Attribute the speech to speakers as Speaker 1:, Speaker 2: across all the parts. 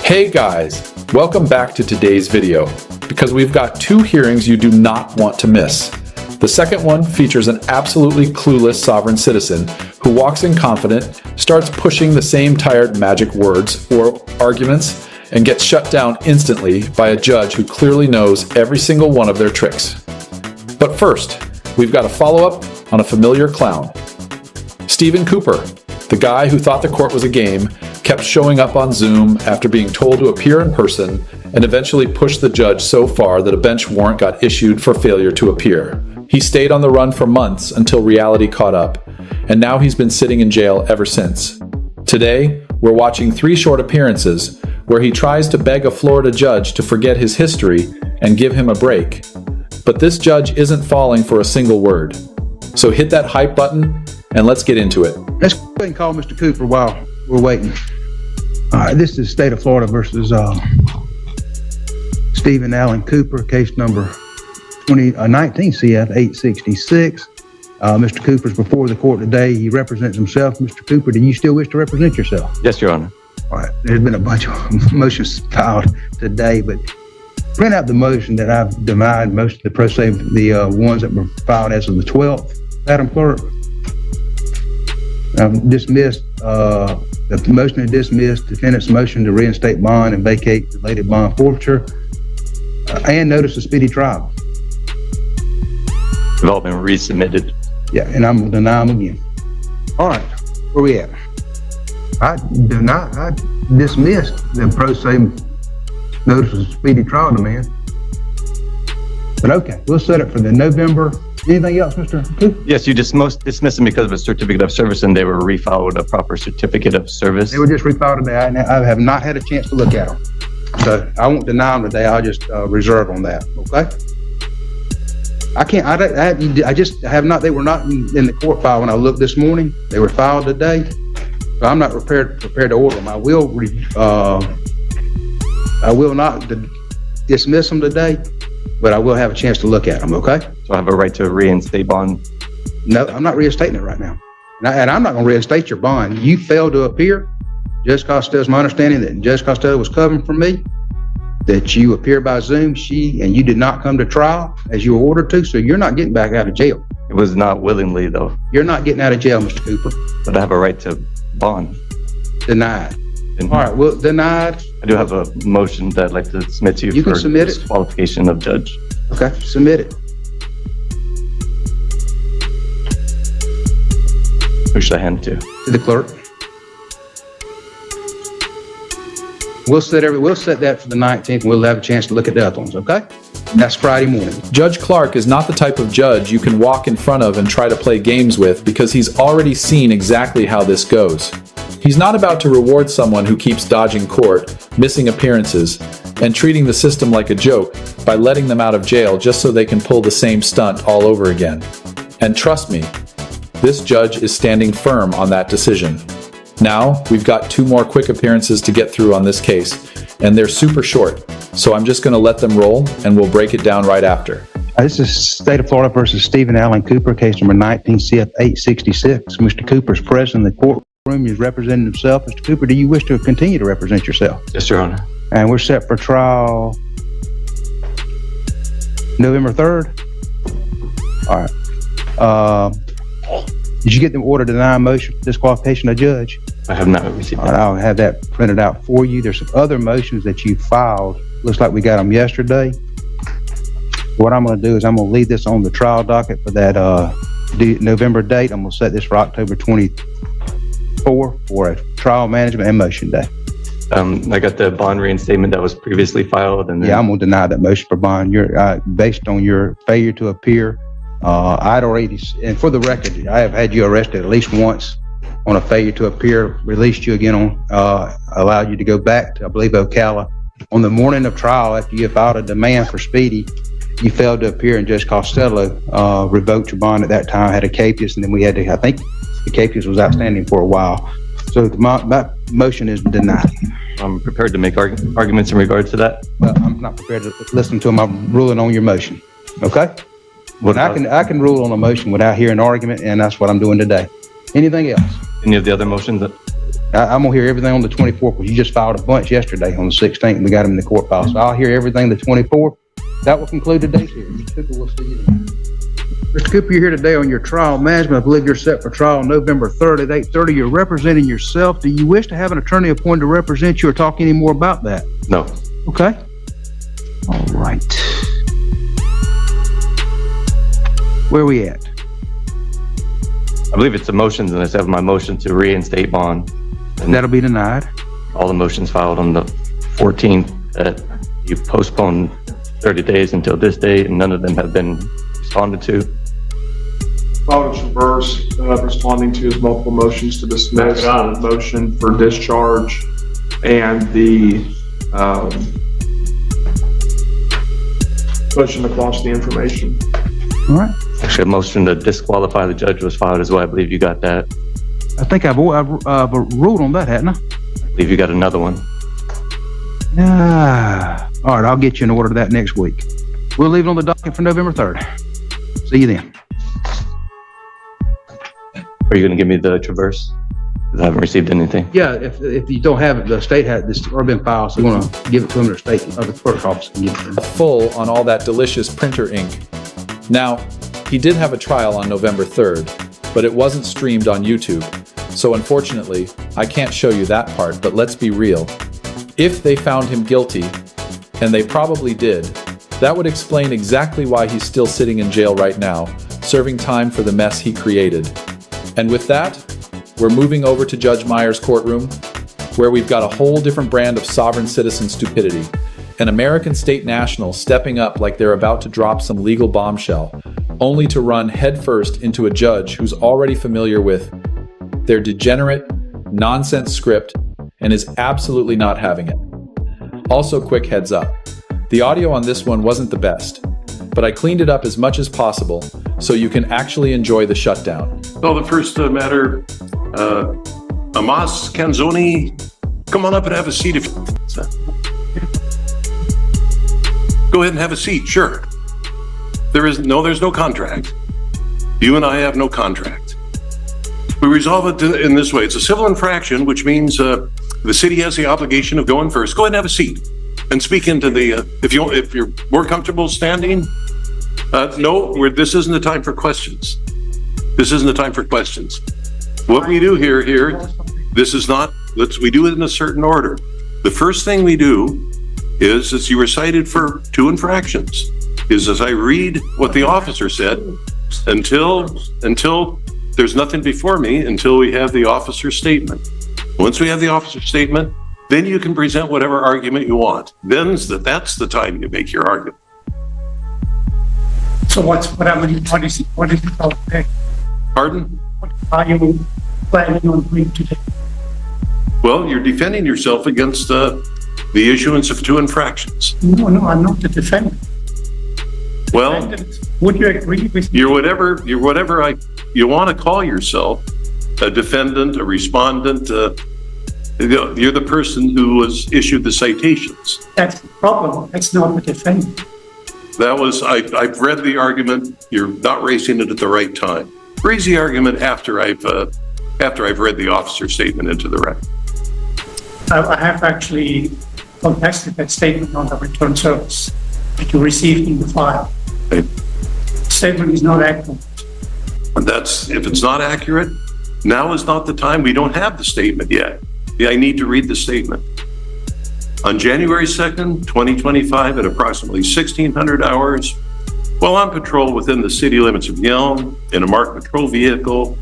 Speaker 1: Hey guys, welcome back to today's video, because we've got two hearings you do not want to miss. The second one features an absolutely clueless sovereign citizen who walks in confident, starts pushing the same tired magic words or arguments, and gets shut down instantly by a judge who clearly knows every single one of their tricks. But first, we've got a follow-up on a familiar clown. Stephen Cooper, the guy who thought the court was a game, kept showing up on Zoom after being told to appear in person and eventually pushed the judge so far that a bench warrant got issued for failure to appear. He stayed on the run for months until reality caught up, and now he's been sitting in jail ever since. Today, we're watching 3 short appearances where he tries to beg a Florida judge to forget his history and give him a break. But this judge isn't falling for a single word. So hit that hype button and let's get into it.
Speaker 2: Let's go ahead and call Mr. Cooper while we're waiting. All right, this is State of Florida versus Stephen Allen Cooper, case number 19 CF 866. Mr. Cooper's before the court today. He represents himself. Mr. Cooper, do you still wish to represent yourself?
Speaker 3: Yes, Your Honor.
Speaker 2: All right, there's been a bunch of motions filed today, but print out the motion that I've denied, most of the pro se, the ones that were filed as of the 12th. Madam Clerk, dismissed, the motion to dismiss defendant's motion to reinstate bond and vacate related bond forfeiture, and notice of speedy trial.
Speaker 3: They've all been resubmitted.
Speaker 2: Yeah, and I'm gonna deny them again. All right, where we at? I dismissed the pro se notice of speedy trial demand. But okay, we'll set it for the November. Anything else, Mr. Cooper?
Speaker 3: Yes, you dismissed them because of a certificate of service, and they were refiled with a proper certificate of service.
Speaker 2: They were just refiled today. I have not had a chance to look at them. So I won't deny them today. I'll just reserve on that, okay? I just have not, they were not in the court file when I looked this morning. They were filed today. So I'm not prepared to order them. I will not dismiss them today, but I will have a chance to look at them, okay?
Speaker 3: So I have a right to reinstate bond?
Speaker 2: No, I'm not reinstating it right now. And I'm not going to reinstate your bond. You failed to appear. Judge Costello, it's my understanding that Judge Costello was covering for me, that you appeared by Zoom, and you did not come to trial as you were ordered to, so you're not getting back out of jail.
Speaker 3: It was not willingly, though.
Speaker 2: You're not getting out of jail, Mr. Cooper.
Speaker 3: But I have a right to bond.
Speaker 2: Denied. All right, well, denied.
Speaker 3: I do have a motion that I'd like to submit to you,
Speaker 2: You
Speaker 3: for
Speaker 2: can submit it.
Speaker 3: Disqualification of judge.
Speaker 2: Okay, submit it.
Speaker 3: Who should I hand it to?
Speaker 2: To the clerk. We'll set that for the 19th, and we'll have a chance to look at the other ones, okay? That's Friday morning.
Speaker 1: Judge Clark is not the type of judge you can walk in front of and try to play games with, because he's already seen exactly how this goes. He's not about to reward someone who keeps dodging court, missing appearances, and treating the system like a joke by letting them out of jail just so they can pull the same stunt all over again. And trust me, this judge is standing firm on that decision. Now, we've got 2 more quick appearances to get through on this case, and they're super short, so I'm just going to let them roll, and we'll break it down right after.
Speaker 2: This is State of Florida versus Stephen Allen Cooper, case number 19 CF 866. Mr. Cooper's present in the courtroom. He's representing himself. Mr. Cooper, do you wish to continue to represent yourself?
Speaker 3: Yes, Your Honor.
Speaker 2: And we're set for trial November 3rd. All right. Did you get the order to deny motion for disqualification of judge?
Speaker 3: I have not received
Speaker 2: All right,
Speaker 3: that.
Speaker 2: I'll have that printed out for you. There's some other motions that you filed. Looks like we got them yesterday. What I'm going to do is I'm going to leave this on the trial docket for that November date. I'm going to set this for October 24 for a trial management and motion day.
Speaker 3: I got the bond reinstatement that was previously filed, and then
Speaker 2: Yeah, I'm going to deny that motion for bond. You're based on your failure to appear. I'd already, and for the record, I have had you arrested at least once on a failure to appear, released you again on, allowed you to go back to, I believe, Ocala. On the morning of trial, after you filed a demand for speedy, you failed to appear, and Judge Costello revoked your bond at that time, had a capias, and then we had to, I think the capias was outstanding for a while. So my motion is denied.
Speaker 3: I'm prepared to make arguments in regard to that.
Speaker 2: Well, I'm not prepared to listen to them. I'm ruling on your motion. Okay?
Speaker 3: What
Speaker 2: I can rule on a motion without hearing argument, and that's what I'm doing today. Anything else?
Speaker 3: Any of the other motions that
Speaker 2: I'm gonna hear everything on the 24th, because you just filed a bunch yesterday on the 16th, and we got them in the court file. So I'll hear everything the 24th. That will conclude today's hearing. Mr. Cooper, we'll see you then. Mr. Cooper, you're here today on your trial management. I believe you're set for trial November 3rd at 8:30. You're representing yourself. Do you wish to have an attorney appointed to represent you, or talk any more about that?
Speaker 3: No.
Speaker 2: Okay. All right. Where are we at?
Speaker 3: I believe it's the motions, and I have my motion to reinstate bond. And
Speaker 2: That'll be denied.
Speaker 3: all the motions filed on the 14th that you postponed 30 days until this date, and none of them have been responded to.
Speaker 4: Filed in reverse, responding to his multiple motions to dismiss, motion for discharge, and the motion to quash the information.
Speaker 2: All right.
Speaker 3: Actually, a motion to disqualify the judge was filed as well. I believe you got that.
Speaker 2: I think I've ruled on that, hadn't I?
Speaker 3: I believe you got another one.
Speaker 2: All right, I'll get you in order to that next week. We'll leave it on the docket for November 3rd. See you then.
Speaker 3: Are you going to give me the traverse? 'Cause I haven't received anything.
Speaker 2: Yeah, if you don't have it, the state had this already been filed, so we're going to give it to them, or state, or the clerk's office can give it to them.
Speaker 1: Full on all that delicious printer ink. Now, he did have a trial on November 3rd, but it wasn't streamed on YouTube. So unfortunately, I can't show you that part, but let's be real. If they found him guilty, and they probably did, that would explain exactly why he's still sitting in jail right now, serving time for the mess he created. And with that, we're moving over to Judge Meyer's courtroom, where we've got a whole different brand of sovereign citizen stupidity. An American state national stepping up like they're about to drop some legal bombshell, only to run headfirst into a judge who's already familiar with their degenerate, nonsense script and is absolutely not having it. Also, quick heads up. The audio on this one wasn't the best, but I cleaned it up as much as possible so you can actually enjoy the shutdown.
Speaker 5: Well, the first matter, Amos Canzoni, come on up and have a seat if Go ahead and have a seat, sure. There's no contract. You and I have no contract. We resolve it in this way. It's a civil infraction, which means the city has the obligation of going first. Go ahead and have a seat and speak into the, if you're more comfortable standing. No, this isn't the time for questions. This isn't the time for questions. What we do here, this is not, we do it in a certain order. The first thing we do is, as you were cited for 2 infractions, is as I read what the officer said, until there's nothing before me, until we have the officer's statement. Once we have the officer's statement, then you can present whatever argument you want. That's the time you make your argument.
Speaker 6: So what is it all today?
Speaker 5: Pardon?
Speaker 6: What are you planning on doing today?
Speaker 5: Well, you're defending yourself against the issuance of 2 infractions.
Speaker 6: No, I'm not the defendant.
Speaker 5: Well,
Speaker 6: Would you agree with me?
Speaker 5: you're whatever you want to call yourself, a defendant, a respondent. You're the person who was issued the citations.
Speaker 6: That's the problem. That's not the defendant.
Speaker 5: I've read the argument. You're not raising it at the right time. Raise the argument after I've read the officer's statement into the record.
Speaker 6: I have actually contested that statement on the return service that you received in the file.
Speaker 5: Okay.
Speaker 6: Statement is not accurate.
Speaker 5: If it's not accurate, now is not the time. We don't have the statement yet. I need to read the statement. On January 2nd, 2025, at approximately 1600 hours, while on patrol within the city limits of Yelm in a marked patrol vehicle,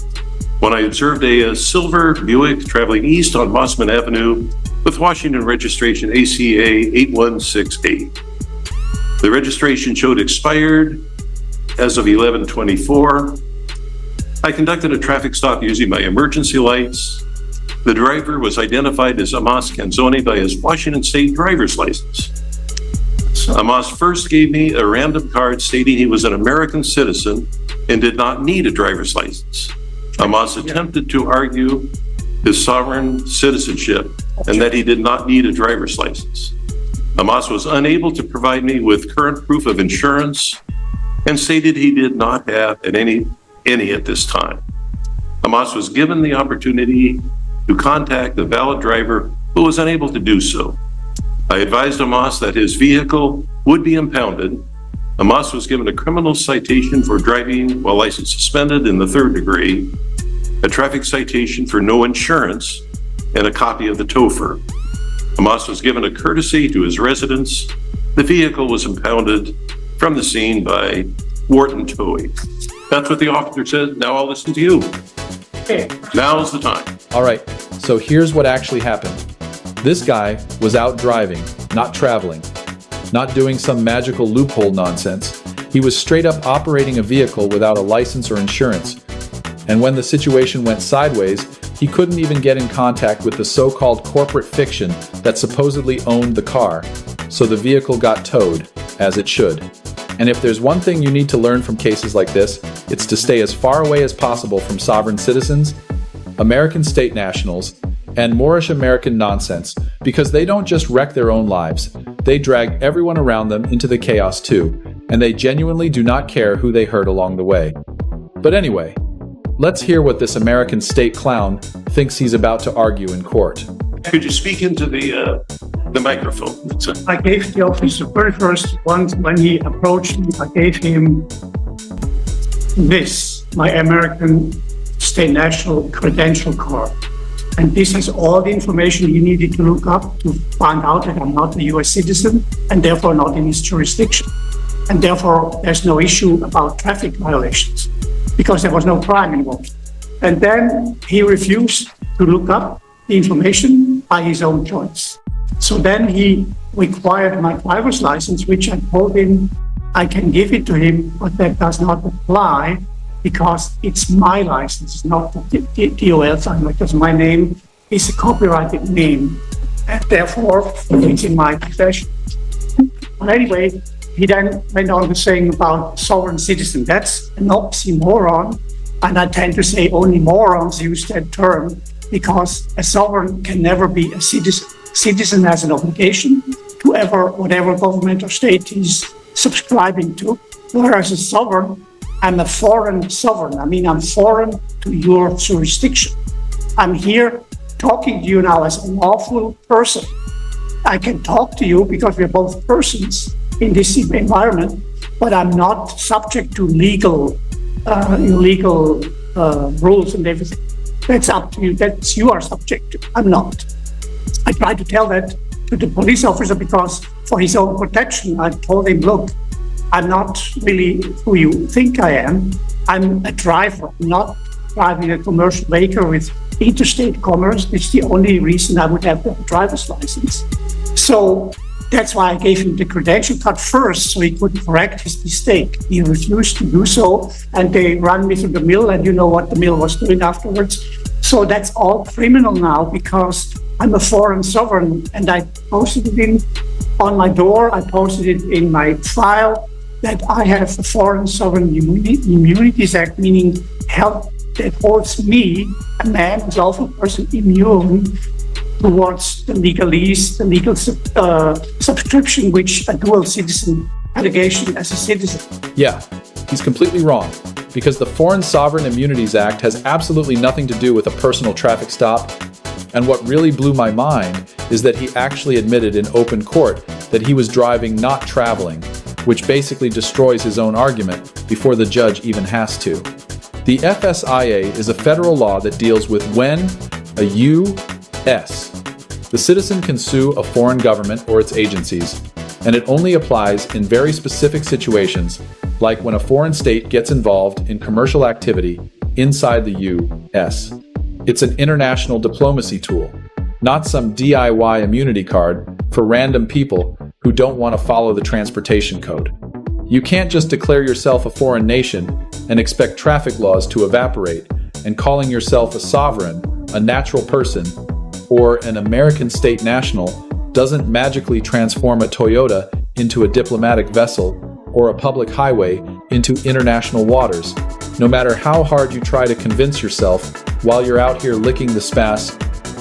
Speaker 5: when I observed a silver Buick traveling east on Mossman Avenue with Washington registration ACA 8168. The registration showed expired as of 11/24. I conducted a traffic stop using my emergency lights. The driver was identified as Amos Canzoni by his Washington State driver's license. Amos first gave me a random card stating he was an American citizen and did not need a driver's license. Amos attempted to argue his sovereign citizenship and that he did not need a driver's license. Amos was unable to provide me with current proof of insurance and stated he did not have any at this time. Amos was given the opportunity to contact the valid driver who was unable to do so. I advised Amos that his vehicle would be impounded. Amos was given a criminal citation for driving while license suspended in the 3rd degree, a traffic citation for no insurance, and a copy of the TOFR. Amos was given a courtesy to his residence. The vehicle was impounded from the scene by Wharton Towing. That's what the officer said. Now I'll listen to you.
Speaker 6: Okay.
Speaker 5: Now's the time.
Speaker 1: All right, so here's what actually happened. This guy was out driving, not traveling, not doing some magical loophole nonsense. He was straight up operating a vehicle without a license or insurance. And when the situation went sideways, he couldn't even get in contact with the so-called corporate fiction that supposedly owned the car. So the vehicle got towed, as it should. And if there's one thing you need to learn from cases like this, it's to stay as far away as possible from sovereign citizens, American state nationals, and Moorish American nonsense, because they don't just wreck their own lives, they drag everyone around them into the chaos too, and they genuinely do not care who they hurt along the way. But anyway, let's hear what this American state clown thinks he's about to argue in court.
Speaker 5: Could you speak into the microphone?
Speaker 6: I gave the officer very first once when he approached me, I gave him this, my American state national credential card. And this has all the information he needed to look up to find out that I'm not a US citizen and therefore not in his jurisdiction. And therefore there's no issue about traffic violations because there was no crime involved. And then he refused to look up the information by his own choice. So then he required my driver's license, which I told him I can give it to him, but that does not apply because it's my license, it's not the DOL sign, because my name is a copyrighted name, and therefore it's in my possession. But anyway, he then went on to saying about sovereign citizen. That's an oxymoron, and I tend to say only morons use that term because a sovereign can never be a citizen. Citizen has an obligation to whatever government or state he's subscribing to, whereas a sovereign, I'm a foreign sovereign. I mean, I'm foreign to your jurisdiction. I'm here talking to you now as a lawful person. I can talk to you because we're both persons in this environment, but I'm not subject to illegal rules and everything. That's up to you. That's you are subject to. I'm not. I tried to tell that to the police officer because for his own protection, I told him, look, I'm not really who you think I am. I'm a driver, not driving a commercial vehicle with interstate commerce. It's the only reason I would have a driver's license. So that's why I gave him the credential card first so he could correct his mistake. He refused to do so, and they ran me through the mill, and you know what the mill was doing afterwards. So that's all criminal now because I'm a foreign sovereign, and I posted it on my door. I posted it in my file that I have a Foreign Sovereign Immunities Act, meaning help that holds me, a man, a lawful person, immune towards the legalese, the legal subscription, which a dual citizen allegation as a citizen.
Speaker 1: Yeah, he's completely wrong, because the Foreign Sovereign Immunities Act has absolutely nothing to do with a personal traffic stop. And what really blew my mind is that he actually admitted in open court that he was driving, not traveling, which basically destroys his own argument before the judge even has to. The FSIA is a federal law that deals with when a U.S. the citizen can sue a foreign government or its agencies, and it only applies in very specific situations, like when a foreign state gets involved in commercial activity inside the U.S. It's an international diplomacy tool, not some DIY immunity card for random people who don't want to follow the transportation code. You can't just declare yourself a foreign nation and expect traffic laws to evaporate, and calling yourself a sovereign, a natural person, or an American state national doesn't magically transform a Toyota into a diplomatic vessel or a public highway into international waters, no matter how hard you try to convince yourself while you're out here licking the SPAS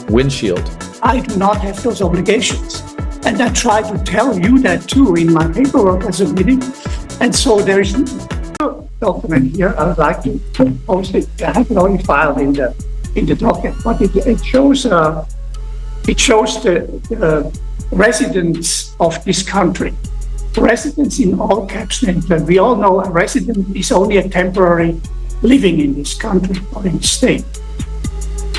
Speaker 1: windshield.
Speaker 6: I do not have those obligations. And I try to tell you that too in my paperwork as a meeting. And so there is a document here. I would like to post it. I have it already filed in the in the docket, but it shows the residents of this country. Residents in all caps named, and we all know a resident is only a temporary living in this country or in the state.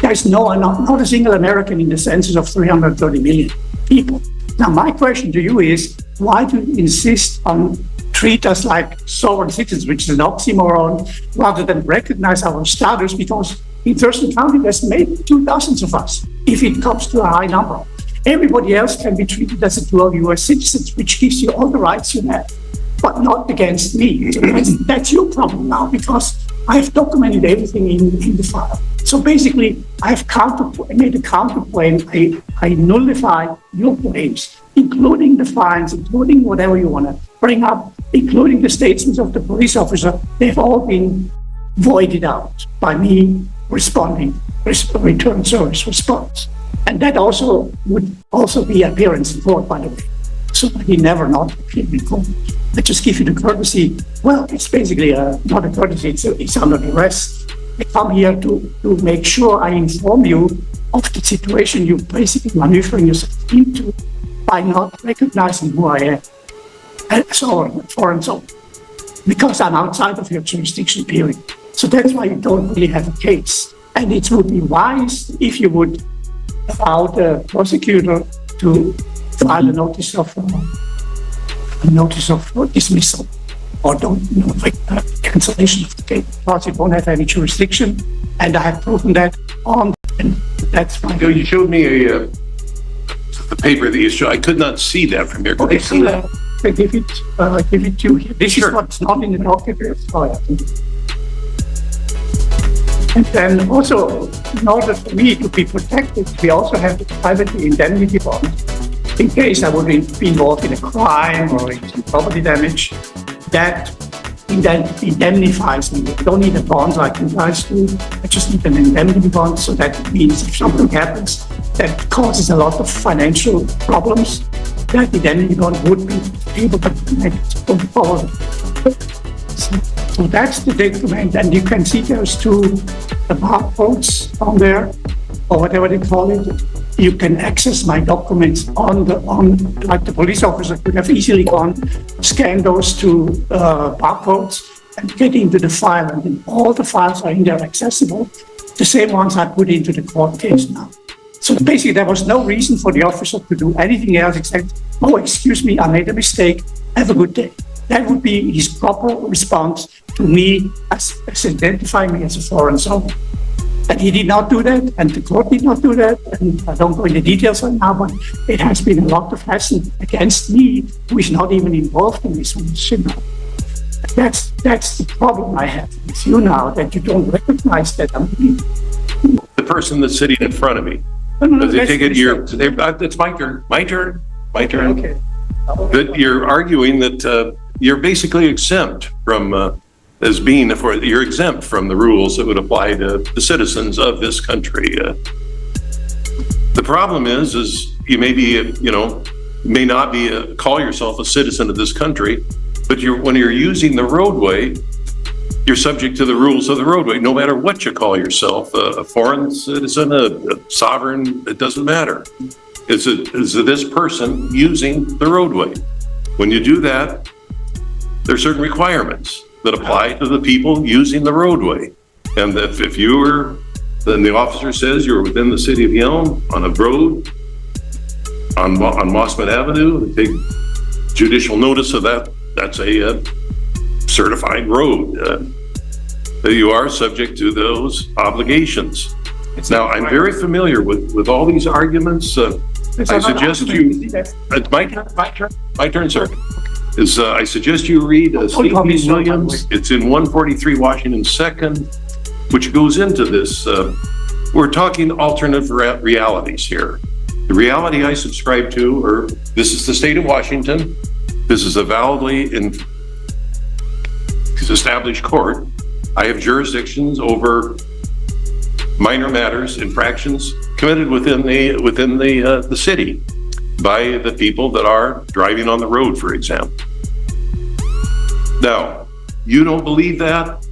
Speaker 6: There's not a single American in the census of 330 million people. Now, my question to you is, why do you insist on treat us like sovereign citizens, which is an oxymoron, rather than recognize our status? Because in Thurston County, there's maybe 2,000 of us, if it comes to a high number. Everybody else can be treated as a dual U.S. citizens, which gives you all the rights you have, but not against me. So that's your problem now, because I have documented everything in the file. So basically, I have made a counterclaim. I nullify your claims, including the fines, including whatever you want to bring up, including the statements of the police officer. They've all been voided out by me responding, return service response. And that also would also be appearance in court, by the way. So he never not appeared in court. I just give you the courtesy. Well, it's basically not a courtesy, it's under arrest. I come here to make sure I inform you of the situation you're basically maneuvering yourself into by not recognizing who I am as foreign sovereign, because I'm outside of your jurisdiction period. So that's why you don't really have a case. And it would be wise if you would allow the prosecutor to file a notice of dismissal or cancellation of the case, because it won't have any jurisdiction. And I have proven that and that's fine.
Speaker 5: You showed me the paper that you showed. I could not see that from here.
Speaker 6: Okay, so I give it to you here. This is what's not in the docket. Oh, yeah. And then also, in order for me to be protected, we also have the private indemnity bond. In case I would be involved in a crime or in some property damage, that indemnifies me. I don't need a bond like you guys do. I just need an indemnity bond. So that means if something happens that causes a lot of financial problems, that indemnity bond would be able to connect going forward. So that's the document, and you can see there's two barcodes on there, or whatever they call it. You can access my documents like the police officer could have easily scan those two barcodes and get into the file, and then all the files are in there accessible, the same ones I put into the court case now. So basically, there was no reason for the officer to do anything else except, oh, excuse me, I made a mistake, have a good day. That would be his proper response to me as identifying me as a foreign sovereign. And he did not do that, and the court did not do that, and I don't go into details right now, but it has been a lot of hassle against me, who is not even involved in this one. That's the problem I have with you now, that you don't recognize that I'm
Speaker 5: the person that's sitting in front of me.
Speaker 6: No,
Speaker 5: they take it, it's my turn.
Speaker 6: Okay.
Speaker 5: That you're arguing that you're basically exempt from you're exempt from the rules that would apply to the citizens of this country. The problem is you may be, may not be call yourself a citizen of this country, but when you're using the roadway, you're subject to the rules of the roadway, no matter what you call yourself, a foreign citizen, a sovereign, it doesn't matter. Is this person using the roadway? When you do that, there are certain requirements that apply to the people using the roadway. And if you were, then the officer says you're within the city of Yelm on a road, on Mossman Avenue, they take judicial notice of that. That's a certified road. You are subject to those obligations. Now, I'm very familiar with all these arguments. I suggest you, it's my turn, sir. I suggest you read State v. Williams. It's in 143 Washington 2nd, which goes into this. We're talking alternative realities here. The reality I subscribe to, this is the state of Washington. This is a validly established court. I have jurisdictions over minor matters, infractions committed within the city by the people that are driving on the road, for example. Now, you don't believe that?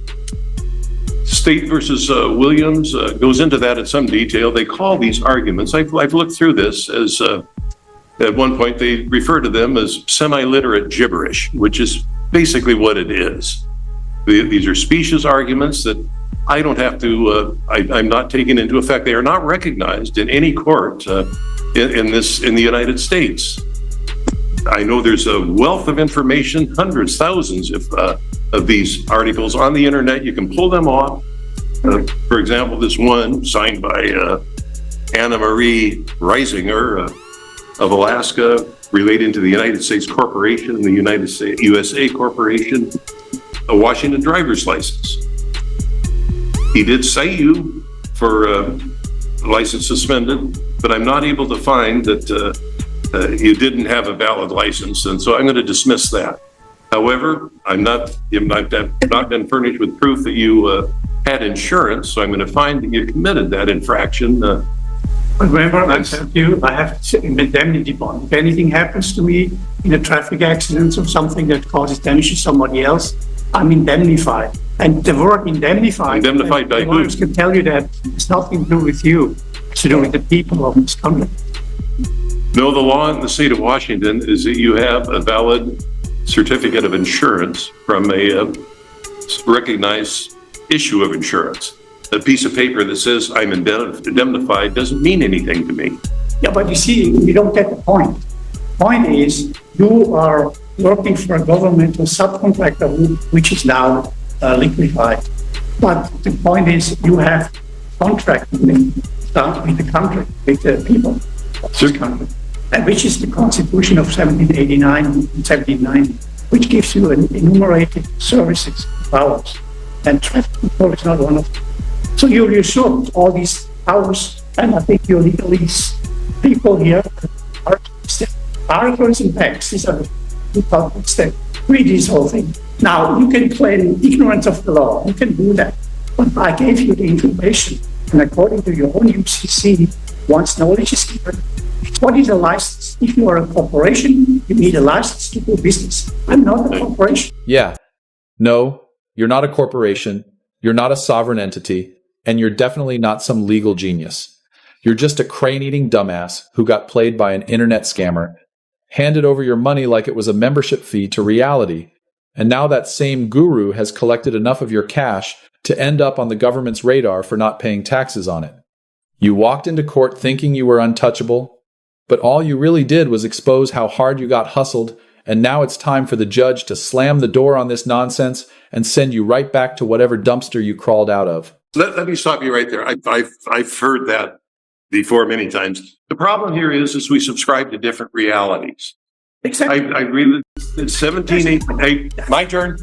Speaker 5: State versus Williams goes into that in some detail. They call these arguments, I've looked through this as, at one point they refer to them as semi-literate gibberish, which is basically what it is. These are specious arguments that I don't have to, I'm not taking into effect. They are not recognized in any court in the United States. I know there's a wealth of information, hundreds, thousands of these articles on the internet. You can pull them off. For example, this one signed by Anna Marie Reisinger of Alaska, relating to the United States Corporation and the United States USA Corporation, a Washington driver's license. He did cite you for license suspended, but I'm not able to find that you didn't have a valid license, and so I'm going to dismiss that. However, I've not been furnished with proof that you had insurance, so I'm going to find that you committed that infraction.
Speaker 6: Remember, I said to you, I have an indemnity bond. If anything happens to me in a traffic accident or something that causes damage to somebody else, I'm indemnified. And the word indemnified
Speaker 5: By who?
Speaker 6: lawyers can tell you that it's nothing to do with you. It's to do with the people of this country.
Speaker 5: No, the law in the state of Washington is that you have a valid certificate of insurance from a recognized issue of insurance. A piece of paper that says I'm indemnified doesn't mean anything to me.
Speaker 6: Yeah, but you see, you don't get the point. Point is, you are working for a governmental subcontractor, which is now liquefied. But the point is, you have contract with the country, with the people of this country, and which is the Constitution of 1789 and 1790, which gives you an enumerated services powers, and traffic control is not one of them. So you assume all these powers, and I think your legalese people here are articles and facts. These are the two topics that read this whole thing. Now, you can claim ignorance of the law. You can do that. But I gave you the information, and according to your own UCC, once knowledge is given, what is a license? If you are a corporation, you need a license to do business. I'm not a corporation.
Speaker 1: Yeah. No, you're not a corporation. You're not a sovereign entity. And you're definitely not some legal genius. You're just a crane-eating dumbass who got played by an internet scammer, handed over your money like it was a membership fee to reality, and now that same guru has collected enough of your cash to end up on the government's radar for not paying taxes on it. You walked into court thinking you were untouchable, but all you really did was expose how hard you got hustled, and now it's time for the judge to slam the door on this nonsense and send you right back to whatever dumpster you crawled out of.
Speaker 5: Let me stop you right there. I've heard that before many times. The problem here is we subscribe to different realities.
Speaker 6: Exactly.
Speaker 5: I agree that it's 1788. My turn,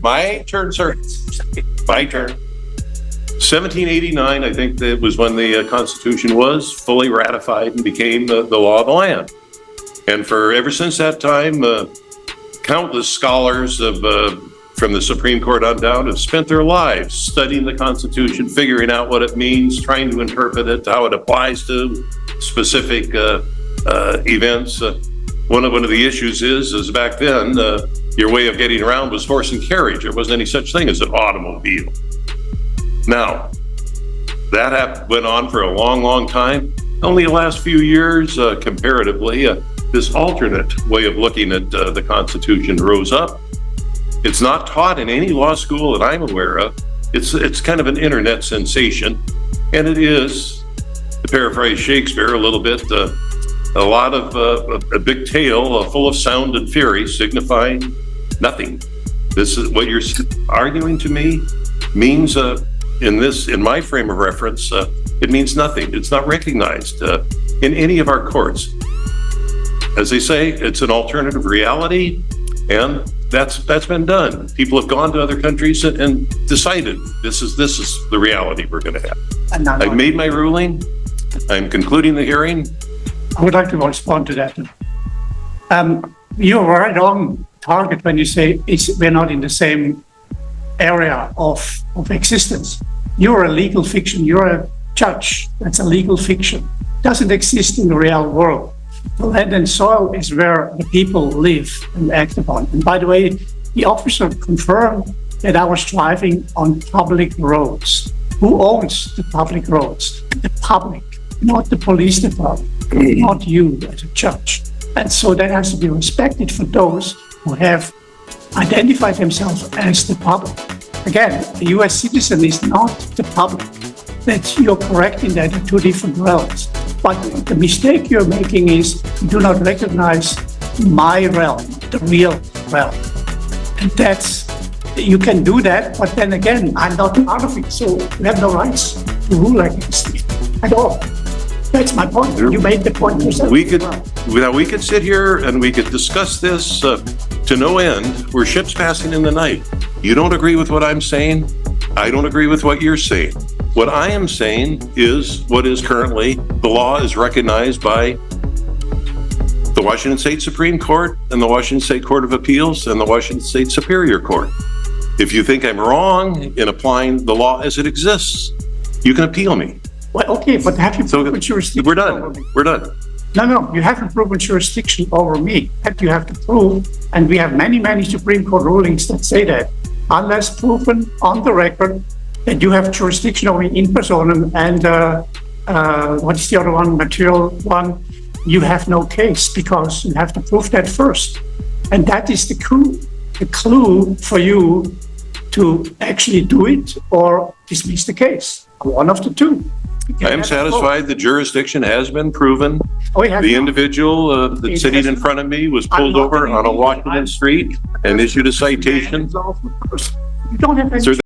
Speaker 5: sir. My turn. 1789, I think that was when the Constitution was fully ratified and became the law of the land. And for ever since that time, countless scholars from the Supreme Court on down have spent their lives studying the Constitution, figuring out what it means, trying to interpret it, how it applies to specific events. One of the issues is back then, your way of getting around was horse and carriage. There wasn't any such thing as an automobile. Now, that went on for a long, long time. Only the last few years, comparatively, this alternate way of looking at the Constitution rose up. It's not taught in any law school that I'm aware of. It's kind of an internet sensation, and it is, to paraphrase Shakespeare a little bit, a lot of a big tale full of sound and fury, signifying nothing. This is what you're arguing to me means in my frame of reference, it means nothing. It's not recognized in any of our courts. As they say, it's an alternative reality, and that's been done. People have gone to other countries and decided this is the reality we're going to have. I've made my ruling. I'm concluding the hearing.
Speaker 6: I would like to respond to that. You're right on target when you say we're not in the same area of existence. You're a legal fiction. You're a judge. That's a legal fiction. It doesn't exist in the real world. The land and soil is where the people live and act upon. And by the way, the officer confirmed that I was driving on public roads. Who owns the public roads? The public, not the police department, not you as a judge. And so that has to be respected for those who have identified themselves as the public. Again, the US citizen is not the public. You're correct in that, two different realms. But the mistake you're making is you do not recognize my realm, the real realm. And you can do that, but then again, I'm not part of it, so you have no rights to rule against me at all. That's my point. You made the point yourself.
Speaker 5: We could sit here and we could discuss this to no end. We're ships passing in the night. You don't agree with what I'm saying. I don't agree with what you're saying. What I am saying is what is currently the law is recognized by the Washington State Supreme Court and the Washington State Court of Appeals and the Washington State Superior Court. If you think I'm wrong in applying the law as it exists, you can appeal me.
Speaker 6: Well, okay, but have you proven jurisdiction?
Speaker 5: We're done. We're done.
Speaker 6: No, you haven't proven jurisdiction over me. That you have to prove, and we have many, many Supreme Court rulings that say that. Unless proven on the record that you have jurisdiction over me in personam and what's the other one, material one, you have no case because you have to prove that first. And that is the clue for you to actually do it or dismiss the case. One of the two.
Speaker 5: I am satisfied the jurisdiction has been proven. The individual that's sitting in front of me was pulled over on a Washington street and issued a citation.
Speaker 6: You don't have any